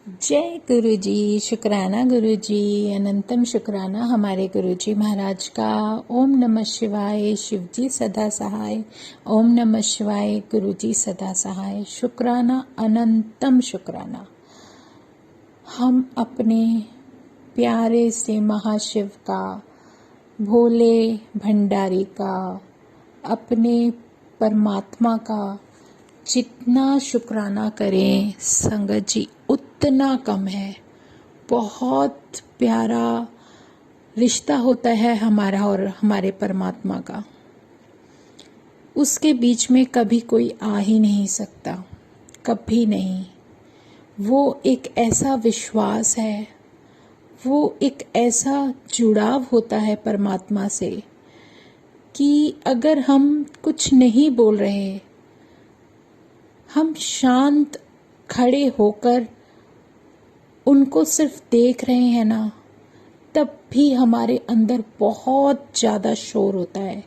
जय गुरु जी। शुक्राना गुरु जी, अनंतम शुक्राना हमारे गुरु जी महाराज का। ओम नमः शिवाय। शिव जी सदा सहाय। ओम नमः शिवाय। गुरु जी सदा सहाय। शुक्राना, अनंतम शुक्राना। हम अपने प्यारे से महाशिव का, भोले भंडारी का, अपने परमात्मा का जितना शुक्राना करें संगत जी उतना कम है। बहुत प्यारा रिश्ता होता है हमारा और हमारे परमात्मा का। उसके बीच में कभी कोई आ ही नहीं सकता, कभी नहीं। वो एक ऐसा विश्वास है, वो एक ऐसा जुड़ाव होता है परमात्मा से कि अगर हम कुछ नहीं बोल रहे, हम शांत खड़े होकर उनको सिर्फ देख रहे हैं ना, तब भी हमारे अंदर बहुत ज़्यादा शोर होता है।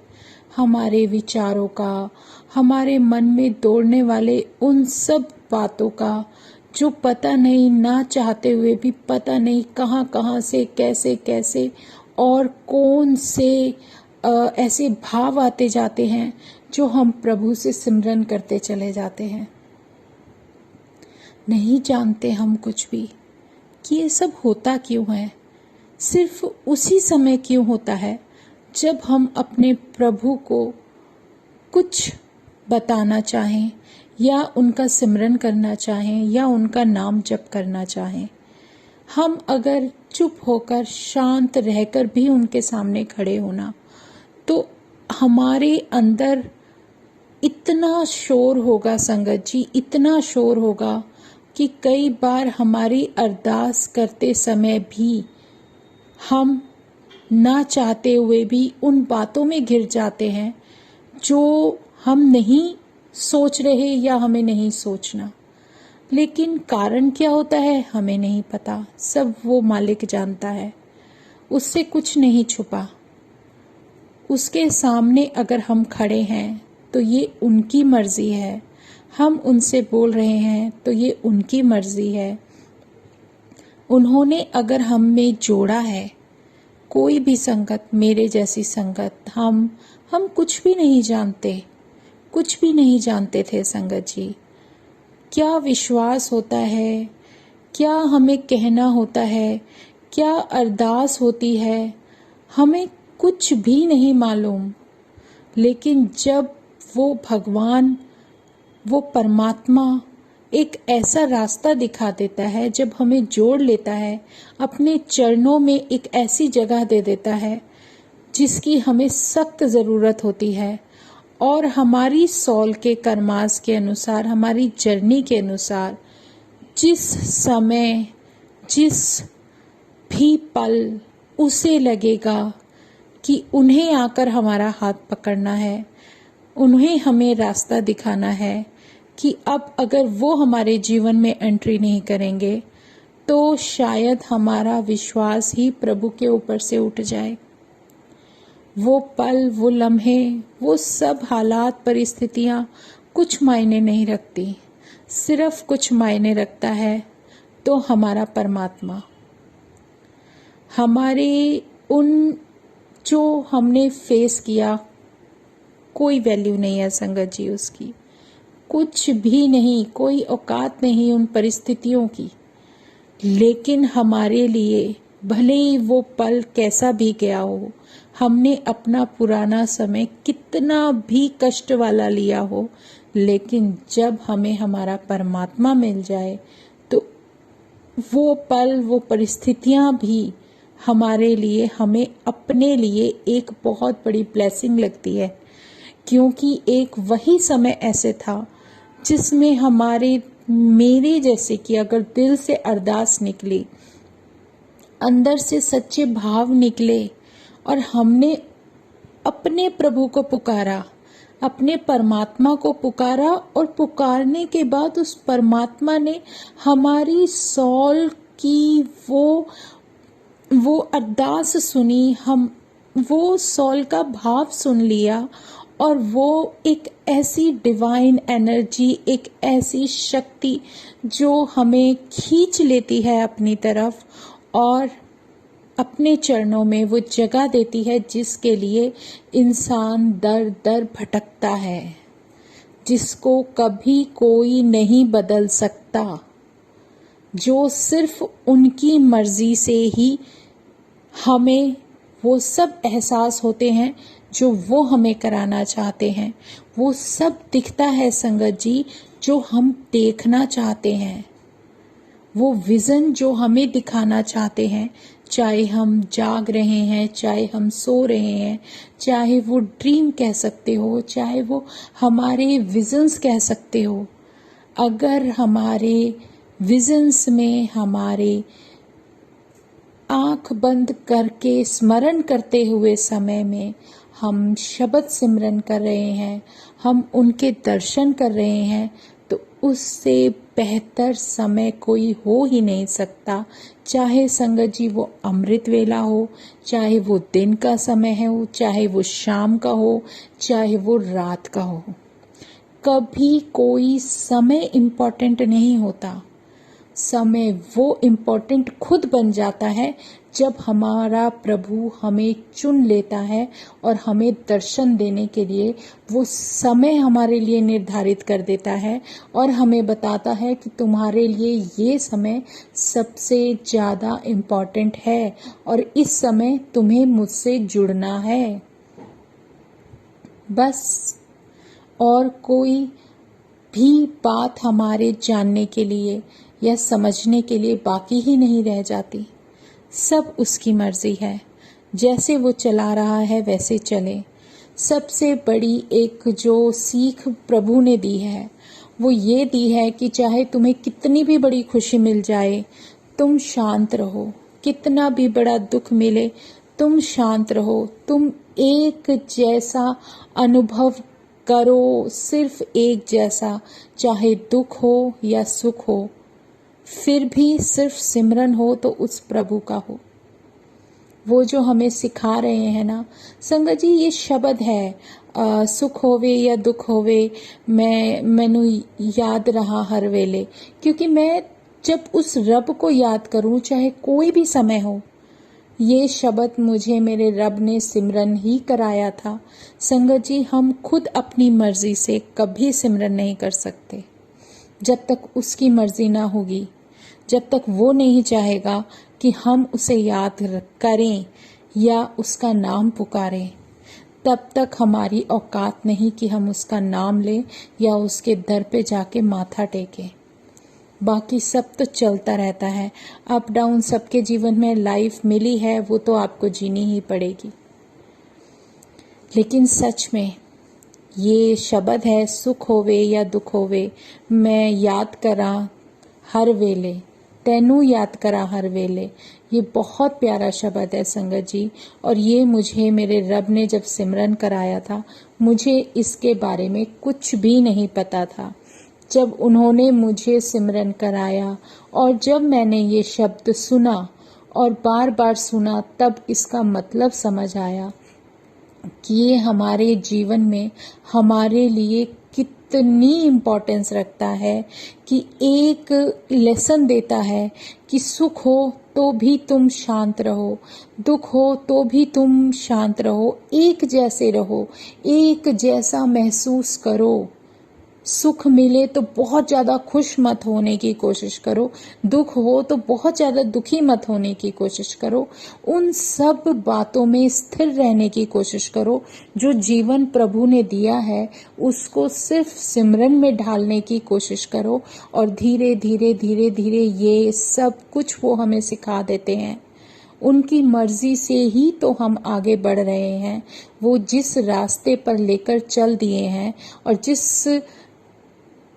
हमारे विचारों का, हमारे मन में दौड़ने वाले उन सब बातों का जो पता नहीं, ना चाहते हुए भी पता नहीं कहाँ कहाँ से, कैसे कैसे और कौन से ऐसे भाव आते जाते हैं जो हम प्रभु से सिमरन करते चले जाते हैं। नहीं जानते हम कुछ भी कि ये सब होता क्यों है। सिर्फ उसी समय क्यों होता है जब हम अपने प्रभु को कुछ बताना चाहें या उनका सिमरन करना चाहें या उनका नाम जप करना चाहें। हम अगर चुप होकर शांत रहकर भी उनके सामने खड़े होना, तो हमारे अंदर इतना शोर होगा संगत जी, इतना शोर होगा कि कई बार हमारी अरदास करते समय भी हम ना चाहते हुए भी उन बातों में घिर जाते हैं जो हम नहीं सोच रहे या हमें नहीं सोचना। लेकिन कारण क्या होता है हमें नहीं पता, सब वो मालिक जानता है। उससे कुछ नहीं छुपा। उसके सामने अगर हम खड़े हैं तो ये उनकी मर्जी है। हम उनसे बोल रहे हैं तो ये उनकी मर्जी है। उन्होंने अगर हम में जोड़ा है, कोई भी संगत, मेरे जैसी संगत, हम कुछ भी नहीं जानते, कुछ भी नहीं जानते थे संगत जी। क्या विश्वास होता है, क्या हमें कहना होता है, क्या अरदास होती है, हमें कुछ भी नहीं मालूम। लेकिन जब वो भगवान, वो परमात्मा एक ऐसा रास्ता दिखा देता है, जब हमें जोड़ लेता है, अपने चरणों में एक ऐसी जगह दे देता है जिसकी हमें सख्त ज़रूरत होती है, और हमारी सॉल के कर्मास के अनुसार, हमारी जर्नी के अनुसार, जिस समय, जिस भी पल उसे लगेगा कि उन्हें आकर हमारा हाथ पकड़ना है, उन्हें हमें रास्ता दिखाना है कि अब अगर वो हमारे जीवन में एंट्री नहीं करेंगे तो शायद हमारा विश्वास ही प्रभु के ऊपर से उठ जाए। वो पल, वो लम्हे, वो सब हालात, परिस्थितियाँ कुछ मायने नहीं रखती। सिर्फ कुछ मायने रखता है तो हमारा परमात्मा। हमारे उन जो हमने फेस किया, कोई वैल्यू नहीं है संगत जी उसकी, कुछ भी नहीं, कोई औकात नहीं उन परिस्थितियों की। लेकिन हमारे लिए भले ही वो पल कैसा भी गया हो, हमने अपना पुराना समय कितना भी कष्ट वाला लिया हो, लेकिन जब हमें हमारा परमात्मा मिल जाए तो वो पल, वो परिस्थितियां भी हमारे लिए, हमें अपने लिए एक बहुत बड़ी ब्लेसिंग लगती है। क्योंकि एक वही समय ऐसे था जिसमें मेरे जैसे कि अगर दिल से अरदास निकली, अंदर से सच्चे भाव निकले और हमने अपने प्रभु को पुकारा, अपने परमात्मा को पुकारा, और पुकारने के बाद उस परमात्मा ने हमारी सॉल की वो अरदास सुनी, हम वो सॉल का भाव सुन लिया, और वो एक ऐसी डिवाइन एनर्जी, एक ऐसी शक्ति जो हमें खींच लेती है अपनी तरफ और अपने चरणों में वो जगह देती है जिसके लिए इंसान दर दर भटकता है, जिसको कभी कोई नहीं बदल सकता, जो सिर्फ उनकी मर्जी से ही हमें वो सब एहसास होते हैं जो वो हमें कराना चाहते हैं। वो सब दिखता है संगत जी जो हम देखना चाहते हैं, वो विज़न जो हमें दिखाना चाहते हैं, चाहे हम जाग रहे हैं, चाहे हम सो रहे हैं, चाहे वो ड्रीम कह सकते हो, चाहे वो हमारे विजन्स कह सकते हो। अगर हमारे विजन्स में हमारे आंख बंद करके स्मरण करते हुए समय में हम शब्द सिमरन कर रहे हैं, हम उनके दर्शन कर रहे हैं, तो उससे बेहतर समय कोई हो ही नहीं सकता। चाहे संगत जी वो अमृत वेला हो, चाहे वो दिन का समय हो, चाहे वो शाम का हो, चाहे वो रात का हो, कभी कोई समय इम्पोर्टेंट नहीं होता। समय वो इम्पोर्टेंट खुद बन जाता है जब हमारा प्रभु हमें चुन लेता है और हमें दर्शन देने के लिए वो समय हमारे लिए निर्धारित कर देता है और हमें बताता है कि तुम्हारे लिए ये समय सबसे ज़्यादा इम्पोर्टेंट है और इस समय तुम्हें मुझसे जुड़ना है। बस और कोई भी बात हमारे जानने के लिए या समझने के लिए बाकी ही नहीं रह जाती। सब उसकी मर्जी है, जैसे वो चला रहा है वैसे चले। सबसे बड़ी एक जो सीख प्रभु ने दी है वो ये दी है कि चाहे तुम्हें कितनी भी बड़ी खुशी मिल जाए, तुम शांत रहो। कितना भी बड़ा दुख मिले, तुम शांत रहो। तुम एक जैसा अनुभव करो, सिर्फ एक जैसा, चाहे दुख हो या सुख हो, फिर भी सिर्फ सिमरन हो तो उस प्रभु का हो। वो जो हमें सिखा रहे हैं ना संगत जी, ये शब्द है सुख होवे या दुख होवे मैनू याद रहा हर वेले। क्योंकि मैं जब उस रब को याद करूं, चाहे कोई भी समय हो, ये शब्द मुझे मेरे रब ने सिमरन ही कराया था। संगत जी, हम खुद अपनी मर्जी से कभी सिमरन नहीं कर सकते जब तक उसकी मर्जी ना होगी, जब तक वो नहीं चाहेगा कि हम उसे याद करें या उसका नाम पुकारें, तब तक हमारी औकात नहीं कि हम उसका नाम लें या उसके दर पे जाके माथा टेकें। बाकी सब तो चलता रहता है, अप डाउन सबके जीवन में लाइफ मिली है, वो तो आपको जीनी ही पड़ेगी। लेकिन सच में ये शब्द है, सुख होवे या दुख होवे, मैं याद करा हर वेले, तैनू याद करा हर वेले। ये बहुत प्यारा शब्द है संगत जी, और ये मुझे मेरे रब ने जब सिमरन कराया था, मुझे इसके बारे में कुछ भी नहीं पता था। जब उन्होंने मुझे सिमरन कराया और जब मैंने ये शब्द सुना और बार बार सुना, तब इसका मतलब समझ आया कि ये हमारे जीवन में हमारे लिए कितनी इम्पोर्टेंस रखता है, कि एक लेसन देता है कि सुख हो तो भी तुम शांत रहो, दुख हो तो भी तुम शांत रहो, एक जैसे रहो, एक जैसा महसूस करो। सुख मिले तो बहुत ज़्यादा खुश मत होने की कोशिश करो, दुख हो तो बहुत ज़्यादा दुखी मत होने की कोशिश करो। उन सब बातों में स्थिर रहने की कोशिश करो। जो जीवन प्रभु ने दिया है उसको सिर्फ सिमरन में ढालने की कोशिश करो, और धीरे धीरे धीरे धीरे ये सब कुछ वो हमें सिखा देते हैं। उनकी मर्जी से ही तो हम आगे बढ़ रहे हैं। वो जिस रास्ते पर लेकर चल दिए हैं और जिस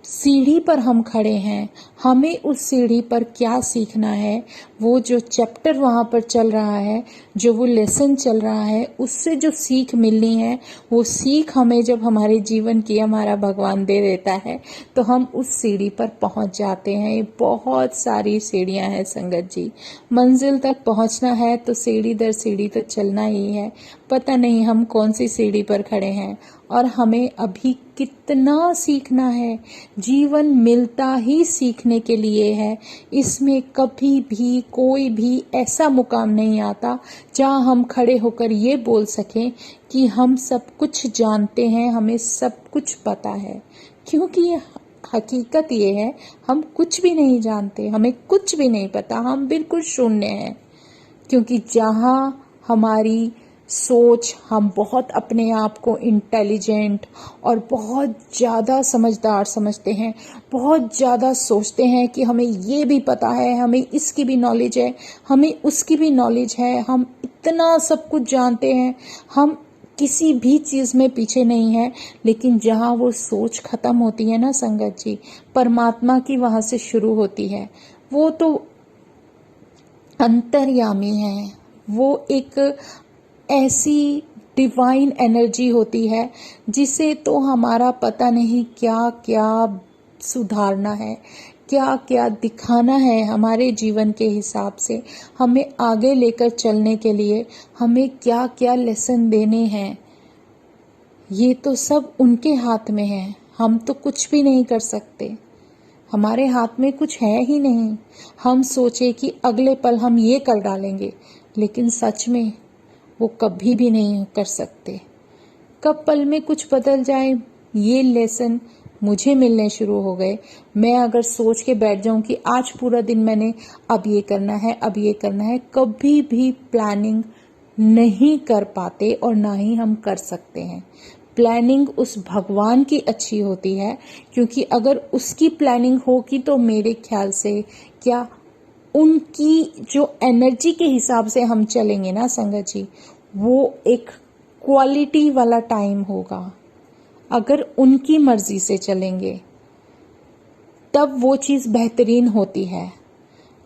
सीढ़ी पर हम खड़े हैं, हमें उस सीढ़ी पर क्या सीखना है वो जो चैप्टर वहाँ पर चल रहा है, जो वो लेसन चल रहा है, उससे जो सीख मिलनी है, वो सीख हमें जब हमारे जीवन की हमारा भगवान दे देता है तो हम उस सीढ़ी पर पहुँच जाते हैं। ये बहुत सारी सीढ़ियाँ हैं संगत जी, मंजिल तक पहुँचना है तो सीढ़ी दर सीढ़ी तो चलना ही है। पता नहीं हम कौन सी सीढ़ी पर खड़े हैं और हमें अभी कितना सीखना है। जीवन मिलता ही सीखने के लिए है। इसमें कभी भी कोई भी ऐसा मुकाम नहीं आता जहां हम खड़े होकर ये बोल सकें कि हम सब कुछ जानते हैं, हमें सब कुछ पता है। क्योंकि ये हकीकत ये है, हम कुछ भी नहीं जानते, हमें कुछ भी नहीं पता, हम बिल्कुल शून्य हैं। क्योंकि जहां हमारी सोच, हम बहुत अपने आप को इंटेलिजेंट और बहुत ज़्यादा समझदार समझते हैं, बहुत ज़्यादा सोचते हैं कि हमें ये भी पता है, हमें इसकी भी नॉलेज है, हमें उसकी भी नॉलेज है, हम इतना सब कुछ जानते हैं, हम किसी भी चीज़ में पीछे नहीं है। लेकिन जहाँ वो सोच खत्म होती है ना संगत जी, परमात्मा की वहाँ से शुरू होती है। वो तो अंतर्यामी है, वो एक ऐसी डिवाइन एनर्जी होती है जिसे तो हमारा पता नहीं क्या क्या सुधारना है, क्या क्या दिखाना है हमारे जीवन के हिसाब से, हमें आगे लेकर चलने के लिए हमें क्या क्या लेसन देने हैं। ये तो सब उनके हाथ में है, हम तो कुछ भी नहीं कर सकते, हमारे हाथ में कुछ है ही नहीं। हम सोचे कि अगले पल हम ये कर डालेंगे, लेकिन सच में वो कभी भी नहीं कर सकते। कब पल में कुछ बदल जाए, ये लेसन मुझे मिलने शुरू हो गए। मैं अगर सोच के बैठ जाऊं कि आज पूरा दिन मैंने अब ये करना है, अब ये करना है, कभी भी प्लानिंग नहीं कर पाते और ना ही हम कर सकते हैं। प्लानिंग उस भगवान की अच्छी होती है, क्योंकि अगर उसकी प्लानिंग होगी तो मेरे ख्याल से क्या उनकी जो एनर्जी के हिसाब से हम चलेंगे ना संगत जी, वो एक क्वालिटी वाला टाइम होगा। अगर उनकी मर्जी से चलेंगे तब वो चीज़ बेहतरीन होती है।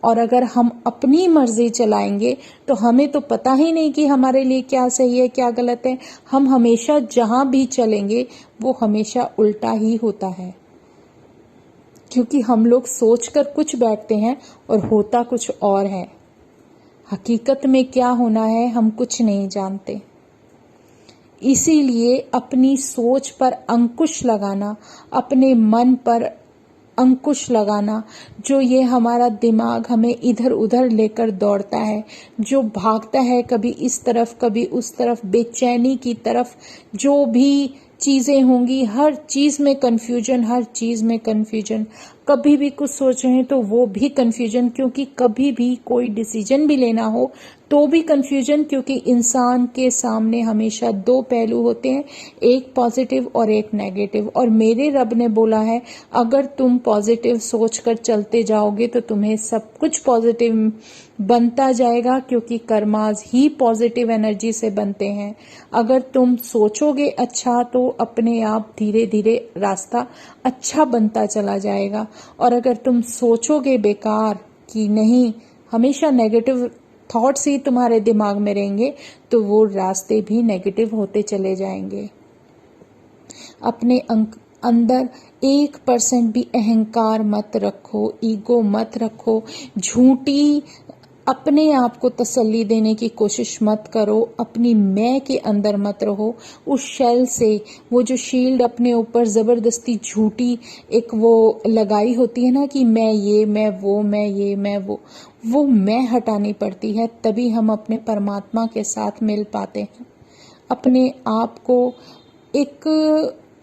और अगर हम अपनी मर्जी चलाएंगे तो हमें तो पता ही नहीं कि हमारे लिए क्या सही है, क्या गलत है। हम हमेशा जहां भी चलेंगे वो हमेशा उल्टा ही होता है, क्योंकि हम लोग सोचकर कुछ बैठते हैं और होता कुछ और है। हकीकत में क्या होना है हम कुछ नहीं जानते। इसीलिए अपनी सोच पर अंकुश लगाना, अपने मन पर अंकुश लगाना, जो ये हमारा दिमाग हमें इधर उधर लेकर दौड़ता है, जो भागता है कभी इस तरफ कभी उस तरफ, बेचैनी की तरफ, जो भी चीज़ें होंगी हर चीज़ में कन्फ्यूजन, हर चीज़ में कन्फ्यूजन। कभी भी कुछ सोच रहे हैं तो वो भी कन्फ्यूजन, क्योंकि कभी भी कोई डिसीजन भी लेना हो तो भी कन्फ्यूजन, क्योंकि इंसान के सामने हमेशा दो पहलू होते हैं, एक पॉजिटिव और एक नेगेटिव। और मेरे रब ने बोला है, अगर तुम पॉजिटिव सोचकर चलते जाओगे तो तुम्हें सब कुछ पॉजिटिव बनता जाएगा, क्योंकि कर्मास ही पॉजिटिव एनर्जी से बनते हैं। अगर तुम सोचोगे अच्छा तो अपने आप धीरे धीरे रास्ता अच्छा बनता चला जाएगा। और अगर तुम सोचोगे बेकार कि नहीं, हमेशा नेगेटिव थॉट्स ही तुम्हारे दिमाग में रहेंगे, तो वो रास्ते भी नेगेटिव होते चले जाएंगे। अपने अंदर 1% भी अहंकार मत रखो, ईगो मत रखो, झूठी अपने आप को तसल्ली देने की कोशिश मत करो, अपनी मैं के अंदर मत रहो। उस शेल से, वो जो शील्ड अपने ऊपर जबरदस्ती झूठी एक वो लगाई होती है ना कि मैं ये, मैं वो, मैं ये, मैं वो मैं हटानी पड़ती है, तभी हम अपने परमात्मा के साथ मिल पाते हैं। अपने आप को एक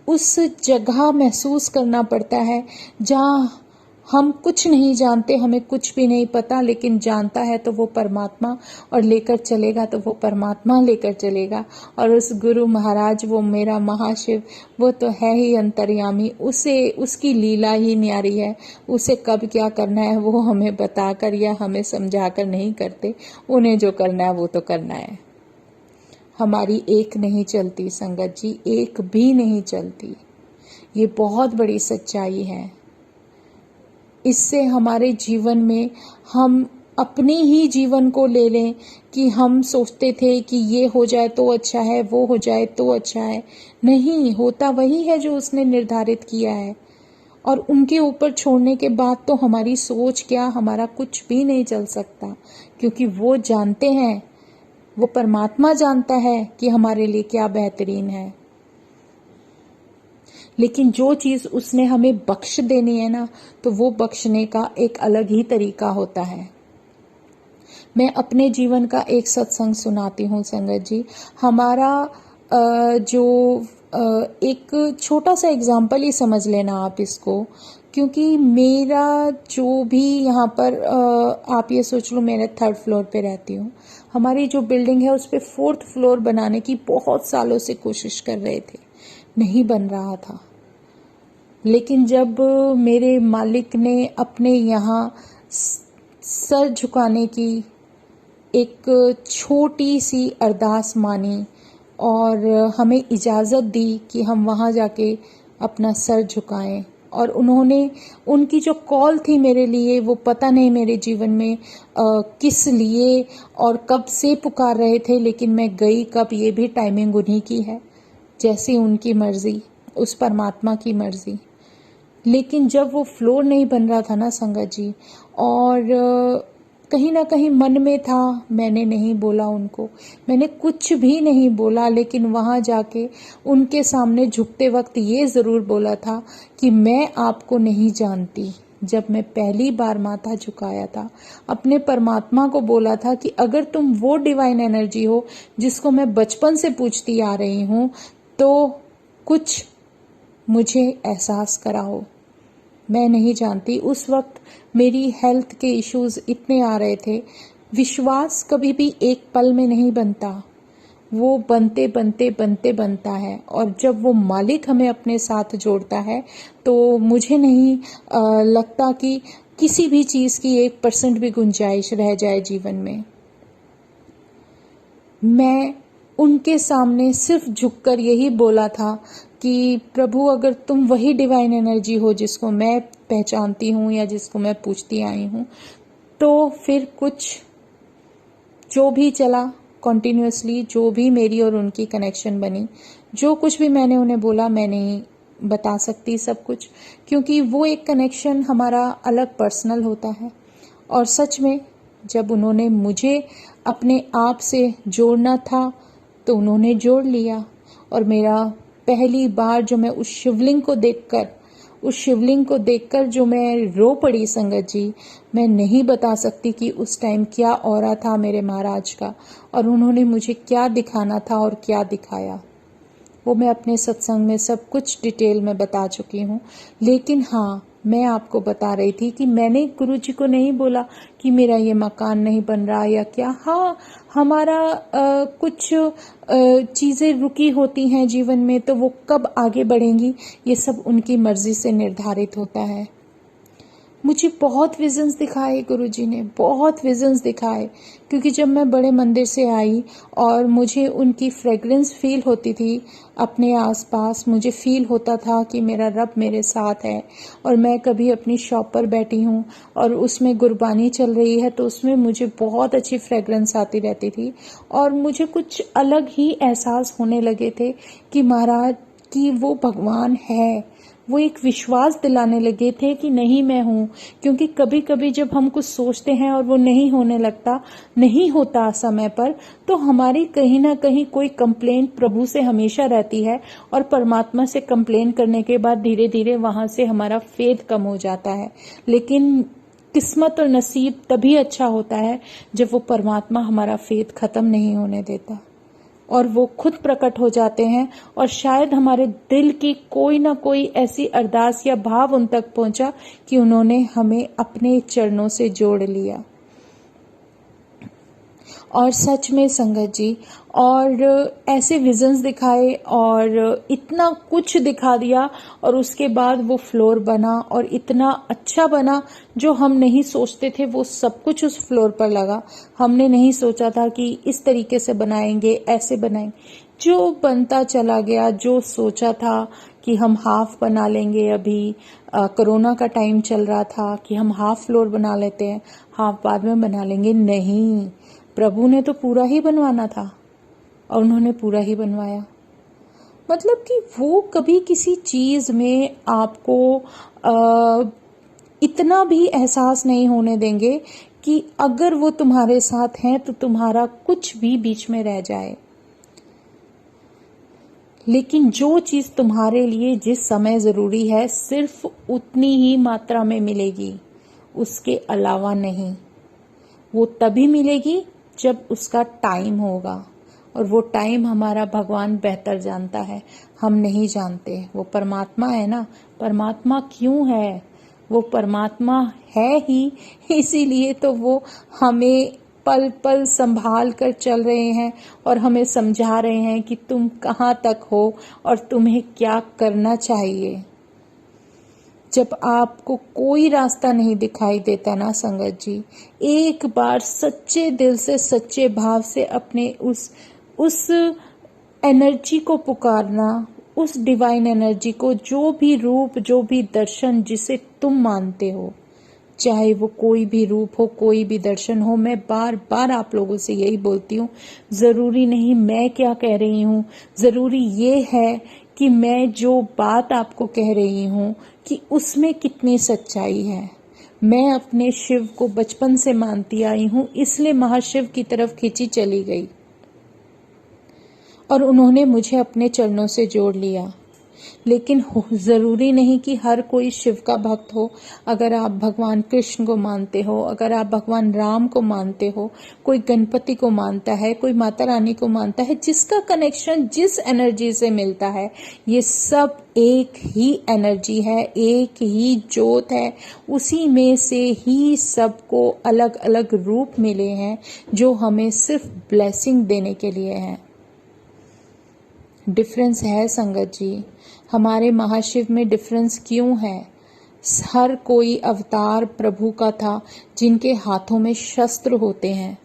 उस जगह महसूस करना पड़ता है जहाँ हम कुछ नहीं जानते, हमें कुछ भी नहीं पता, लेकिन जानता है तो वो परमात्मा, और लेकर चलेगा तो वो परमात्मा लेकर चलेगा। और उस गुरु महाराज, वो मेरा महाशिव, वो तो है ही अंतर्यामी, उसे उसकी लीला ही न्यारी है। उसे कब क्या करना है वो हमें बताकर या हमें समझाकर नहीं करते, उन्हें जो करना है वो तो करना है। हमारी एक नहीं चलती संगत जी, एक भी नहीं चलती। ये बहुत बड़ी सच्चाई है। इससे हमारे जीवन में हम अपने ही जीवन को ले लें कि हम सोचते थे कि ये हो जाए तो अच्छा है, वो हो जाए तो अच्छा है। नहीं, होता वही है जो उसने निर्धारित किया है। और उनके ऊपर छोड़ने के बाद तो हमारी सोच क्या, हमारा कुछ भी नहीं चल सकता, क्योंकि वो जानते हैं, वो परमात्मा जानता है कि हमारे लिए क्या बेहतरीन है। लेकिन जो चीज उसने हमें बख्श देनी है ना, तो वो बख्शने का एक अलग ही तरीका होता है। मैं अपने जीवन का एक सत्संग सुनाती हूँ संगत जी। हमारा जो एक छोटा सा एग्जाम्पल ही समझ लेना आप इसको, क्योंकि मेरा जो भी यहाँ पर आप ये सोच लो, मेरे 3rd फ्लोर पे रहती हूँ। हमारी जो बिल्डिंग है उस पे 4th फ्लोर बनाने की बहुत सालों से कोशिश कर रहे थे, नहीं बन रहा था। लेकिन जब मेरे मालिक ने अपने यहाँ सर झुकाने की एक छोटी सी अरदास मानी और हमें इजाज़त दी कि हम वहाँ जाके अपना सर झुकाएं, और उन्होंने, उनकी जो कॉल थी मेरे लिए, वो पता नहीं मेरे जीवन में किस लिए और कब से पुकार रहे थे, लेकिन मैं गई कब, ये भी टाइमिंग उन्हीं की है, जैसी उनकी मर्जी, उस परमात्मा की मर्जी। लेकिन जब वो फ्लोर नहीं बन रहा था ना संगत जी, और कहीं ना कहीं मन में था, मैंने नहीं बोला उनको, मैंने कुछ भी नहीं बोला, लेकिन वहाँ जाके उनके सामने झुकते वक्त ये ज़रूर बोला था कि मैं आपको नहीं जानती। जब मैं पहली बार माथा झुकाया था, अपने परमात्मा को बोला था कि अगर तुम वो डिवाइन एनर्जी हो जिसको मैं बचपन से पूछती आ रही हूँ, तो कुछ मुझे एहसास कराओ। मैं नहीं जानती। उस वक्त मेरी हेल्थ के इश्यूज इतने आ रहे थे। विश्वास कभी भी एक पल में नहीं बनता, वो बनते बनते बनते बनता है। और जब वो मालिक हमें अपने साथ जोड़ता है, तो मुझे नहीं लगता कि किसी भी चीज़ की 1% भी गुंजाइश रह जाए जीवन में। मैं उनके सामने सिर्फ झुककर यही बोला था कि प्रभु, अगर तुम वही डिवाइन एनर्जी हो जिसको मैं पहचानती हूँ या जिसको मैं पूछती आई हूँ, तो फिर कुछ जो भी चला कॉन्टिन्यूसली, जो भी मेरी और उनकी कनेक्शन बनी, जो कुछ भी मैंने उन्हें बोला, मैं नहीं बता सकती सब कुछ, क्योंकि वो एक कनेक्शन हमारा अलग पर्सनल होता है। और सच में जब उन्होंने मुझे अपने आप से जोड़ना था, तो उन्होंने जोड़ लिया। और मेरा पहली बार जो मैं उस शिवलिंग को देखकर जो मैं रो पड़ी संगत जी, मैं नहीं बता सकती कि उस टाइम क्या ऑरा था मेरे महाराज का, और उन्होंने मुझे क्या दिखाना था और क्या दिखाया, वो मैं अपने सत्संग में सब कुछ डिटेल में बता चुकी हूँ। लेकिन हाँ, मैं आपको बता रही थी कि मैंने गुरुजी को नहीं बोला कि मेरा ये मकान नहीं बन रहा या क्या। हाँ, हमारा कुछ चीज़ें रुकी होती हैं जीवन में, तो वो कब आगे बढ़ेंगी, ये सब उनकी मर्जी से निर्धारित होता है। मुझे बहुत विजन्स दिखाए गुरुजी ने, बहुत विजन्स दिखाए, क्योंकि जब मैं बड़े मंदिर से आई और मुझे उनकी फ्रेग्रेंस फील होती थी अपने आसपास, मुझे फील होता था कि मेरा रब मेरे साथ है। और मैं कभी अपनी शॉप पर बैठी हूँ और उसमें गुरबानी चल रही है, तो उसमें मुझे बहुत अच्छी फ्रेग्रेंस आती रहती थी, और मुझे कुछ अलग ही एहसास होने लगे थे कि महाराज कि वो भगवान है। वो एक विश्वास दिलाने लगे थे कि नहीं, मैं हूँ। क्योंकि कभी कभी जब हम कुछ सोचते हैं और वो नहीं होने लगता, नहीं होता समय पर, तो हमारी कहीं ना कहीं कोई कंप्लेंट प्रभु से हमेशा रहती है, और परमात्मा से कंप्लेन करने के बाद धीरे धीरे वहां से हमारा फेथ कम हो जाता है। लेकिन किस्मत और नसीब तभी अच्छा होता है जब वो परमात्मा हमारा फेथ खत्म नहीं होने देता, और वो खुद प्रकट हो जाते हैं। और शायद हमारे दिल की कोई ना कोई ऐसी अरदास या भाव उन तक पहुंचा कि उन्होंने हमें अपने चरणों से जोड़ लिया। और सच में संगत जी, और ऐसे विजन्स दिखाए और इतना कुछ दिखा दिया, और उसके बाद वो फ्लोर बना और इतना अच्छा बना जो हम नहीं सोचते थे, वो सब कुछ उस फ्लोर पर लगा। हमने नहीं सोचा था कि इस तरीके से बनाएंगे, ऐसे बनाएंगे। जो बनता चला गया, जो सोचा था कि हम हाफ बना लेंगे, अभी कोरोना का टाइम चल रहा था कि हम हाफ फ्लोर बना लेते हैं, हाफ बाद में बना लेंगे, नहीं, प्रभु ने तो पूरा ही बनवाना था और उन्होंने पूरा ही बनवाया। मतलब कि वो कभी किसी चीज में आपको इतना भी एहसास नहीं होने देंगे कि अगर वो तुम्हारे साथ हैं तो तुम्हारा कुछ भी बीच में रह जाए। लेकिन जो चीज तुम्हारे लिए जिस समय जरूरी है सिर्फ उतनी ही मात्रा में मिलेगी, उसके अलावा नहीं। वो तभी मिलेगी जब उसका टाइम होगा, और वो टाइम हमारा भगवान बेहतर जानता है, हम नहीं जानते। वो परमात्मा है ना, परमात्मा क्यों है? वो परमात्मा है ही, इसीलिए तो वो हमें पल पल संभाल कर चल रहे हैं और हमें समझा रहे हैं कि तुम कहाँ तक हो और तुम्हें क्या करना चाहिए। जब आपको कोई रास्ता नहीं दिखाई देता ना संगत जी, एक बार सच्चे दिल से, सच्चे भाव से अपने उस एनर्जी को पुकारना, उस डिवाइन एनर्जी को, जो भी रूप, जो भी दर्शन जिसे तुम मानते हो, चाहे वो कोई भी रूप हो, कोई भी दर्शन हो। मैं बार बार आप लोगों से यही बोलती हूँ, जरूरी नहीं मैं क्या कह रही हूँ, जरूरी ये है कि मैं जो बात आपको कह रही हूँ कि उसमें कितनी सच्चाई है। मैं अपने शिव को बचपन से मानती आई हूँ, इसलिए महाशिव की तरफ खींची चली गई और उन्होंने मुझे अपने चरणों से जोड़ लिया। लेकिन जरूरी नहीं कि हर कोई शिव का भक्त हो। अगर आप भगवान कृष्ण को मानते हो, अगर आप भगवान राम को मानते हो, कोई गणपति को मानता है, कोई माता रानी को मानता है, जिसका कनेक्शन जिस एनर्जी से मिलता है, ये सब एक ही एनर्जी है, एक ही ज्योत है। उसी में से ही सबको अलग अलग रूप मिले हैं जो हमें सिर्फ ब्लेसिंग देने के लिए हैं। डिफरेंस है संगत जी, हमारे महाशिव में डिफरेंस क्यों है? हर कोई अवतार प्रभु का था जिनके हाथों में शस्त्र होते हैं।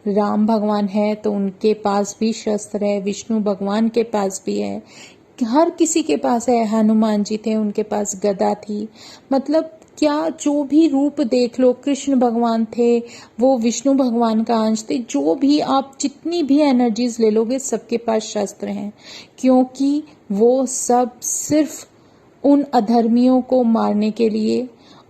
राम भगवान है तो उनके पास भी शस्त्र है, विष्णु भगवान के पास भी है, हर किसी के पास है। हनुमान जी थे, उनके पास गदा थी। मतलब क्या जो भी रूप देख लो, कृष्ण भगवान थे, वो विष्णु भगवान का अंश थे, जो भी आप जितनी भी एनर्जीज ले लोगे सबके पास शस्त्र हैं, क्योंकि वो सब सिर्फ उन अधर्मियों को मारने के लिए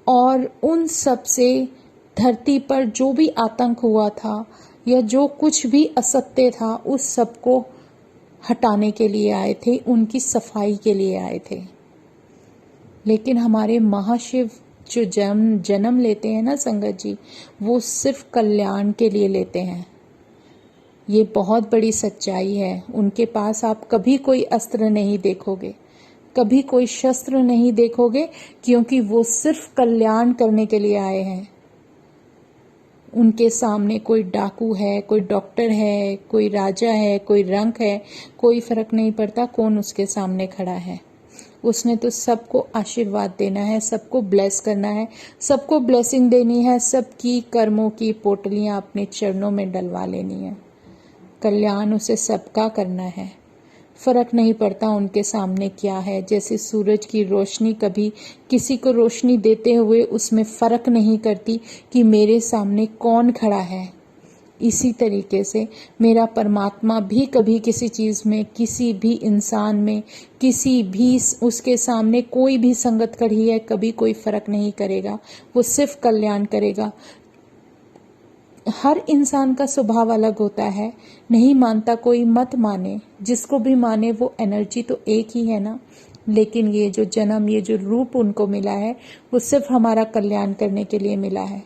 और उन सब से धरती पर जो भी आतंक हुआ था या जो कुछ भी असत्य था उस सब को हटाने के लिए आए थे, उनकी सफाई के लिए आए थे। लेकिन हमारे महाशिव जो जन्म लेते हैं ना संगत जी, वो सिर्फ कल्याण के लिए लेते हैं। ये बहुत बड़ी सच्चाई है। उनके पास आप कभी कोई अस्त्र नहीं देखोगे, कभी कोई शस्त्र नहीं देखोगे, क्योंकि वो सिर्फ कल्याण करने के लिए आए हैं। उनके सामने कोई डाकू है, कोई डॉक्टर है, कोई राजा है, कोई रंक है, कोई फर्क नहीं पड़ता कौन उसके सामने खड़ा है। उसने तो सबको आशीर्वाद देना है, सबको ब्लेस करना है, सबको ब्लेसिंग देनी है, सबकी कर्मों की पोटलियां अपने चरणों में डलवा लेनी है। कल्याण उसे सबका करना है, फर्क नहीं पड़ता उनके सामने क्या है। जैसे सूरज की रोशनी कभी किसी को रोशनी देते हुए उसमें फर्क नहीं करती कि मेरे सामने कौन खड़ा है, इसी तरीके से मेरा परमात्मा भी कभी किसी चीज में, किसी भी इंसान में, किसी भी उसके सामने कोई भी संगत खड़ी है, कभी कोई फर्क नहीं करेगा, वो सिर्फ कल्याण करेगा। हर इंसान का स्वभाव अलग होता है, नहीं मानता कोई मत माने, जिसको भी माने वो एनर्जी तो एक ही है ना। लेकिन ये जो जन्म, ये जो रूप उनको मिला है, वो सिर्फ हमारा कल्याण करने के लिए मिला है।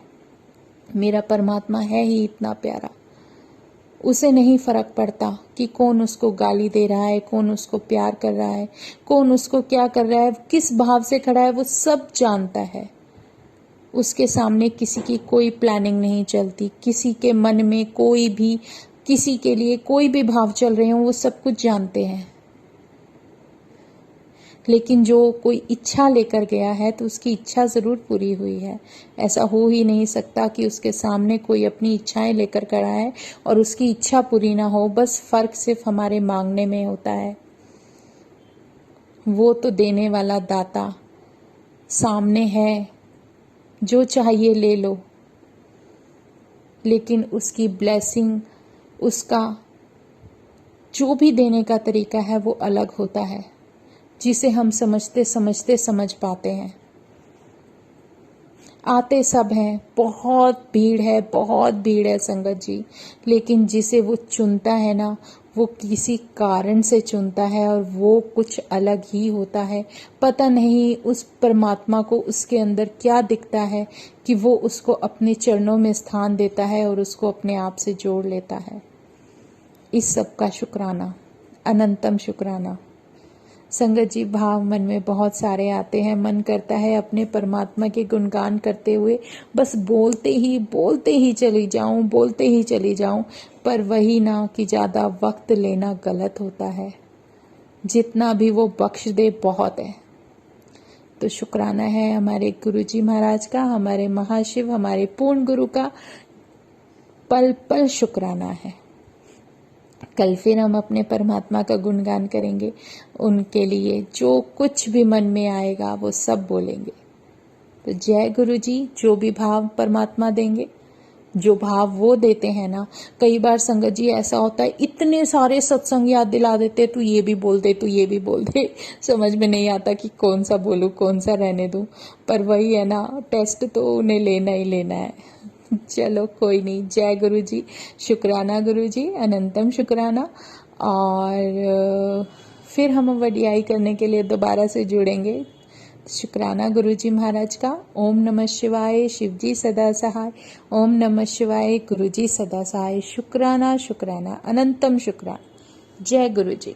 मेरा परमात्मा है ही इतना प्यारा, उसे नहीं फर्क पड़ता कि कौन उसको गाली दे रहा है, कौन उसको प्यार कर रहा है, कौन उसको क्या कर रहा है, किस भाव से खड़ा है, वो सब जानता है। उसके सामने किसी की कोई प्लानिंग नहीं चलती, किसी के मन में कोई भी, किसी के लिए कोई भी भाव चल रहे हो, वो सब कुछ जानते हैं। लेकिन जो कोई इच्छा लेकर गया है तो उसकी इच्छा ज़रूर पूरी हुई है। ऐसा हो ही नहीं सकता कि उसके सामने कोई अपनी इच्छाएं लेकर खड़ा है और उसकी इच्छा पूरी ना हो। बस फ़र्क सिर्फ हमारे मांगने में होता है। वो तो देने वाला दाता सामने है, जो चाहिए ले लो, लेकिन उसकी ब्लेसिंग, उसका जो भी देने का तरीका है वो अलग होता है, जिसे हम समझते समझते समझ पाते हैं। आते सब हैं, बहुत भीड़ है संगत जी, लेकिन जिसे वो चुनता है ना, वो किसी कारण से चुनता है और वो कुछ अलग ही होता है। पता नहीं उस परमात्मा को उसके अंदर क्या दिखता है कि वो उसको अपने चरणों में स्थान देता है और उसको अपने आप से जोड़ लेता है। इस सब का शुक्राना, अनंतम शुक्राना। संगत जी, भाव मन में बहुत सारे आते हैं। मन करता है अपने परमात्मा के गुणगान करते हुए बस बोलते ही चली जाऊं, पर वही ना कि ज़्यादा वक्त लेना गलत होता है। जितना भी वो बख्श दे बहुत है। तो शुक्राना है हमारे गुरुजी महाराज का, हमारे महाशिव, हमारे पूर्ण गुरु का पल पल शुक्राना है। कल फिर हम अपने परमात्मा का गुणगान करेंगे। उनके लिए जो कुछ भी मन में आएगा वो सब बोलेंगे। तो जय गुरु जी। जो भी भाव परमात्मा देंगे, जो भाव वो देते हैं ना, कई बार संगत जी ऐसा होता है, इतने सारे सत्संग याद दिला देते, तू ये भी बोल दे, समझ में नहीं आता कि कौन सा बोलूं, कौन सा रहने दूं। पर वही है ना, टेस्ट तो उन्हें लेना ही लेना है। चलो कोई नहीं। जय गुरु जी। शुक्राना गुरु जी, अनंतम शुक्राना। और फिर हम वडियाई करने के लिए दोबारा से जुड़ेंगे। शुक्राना गुरु जी महाराज का। ओम नमः शिवाय। शिव जी सदा सहाय। ओम नमः शिवाय। गुरु जी सदा सहाय। शुक्राना शुक्राना, अनंतम शुक्राना। जय गुरु जी।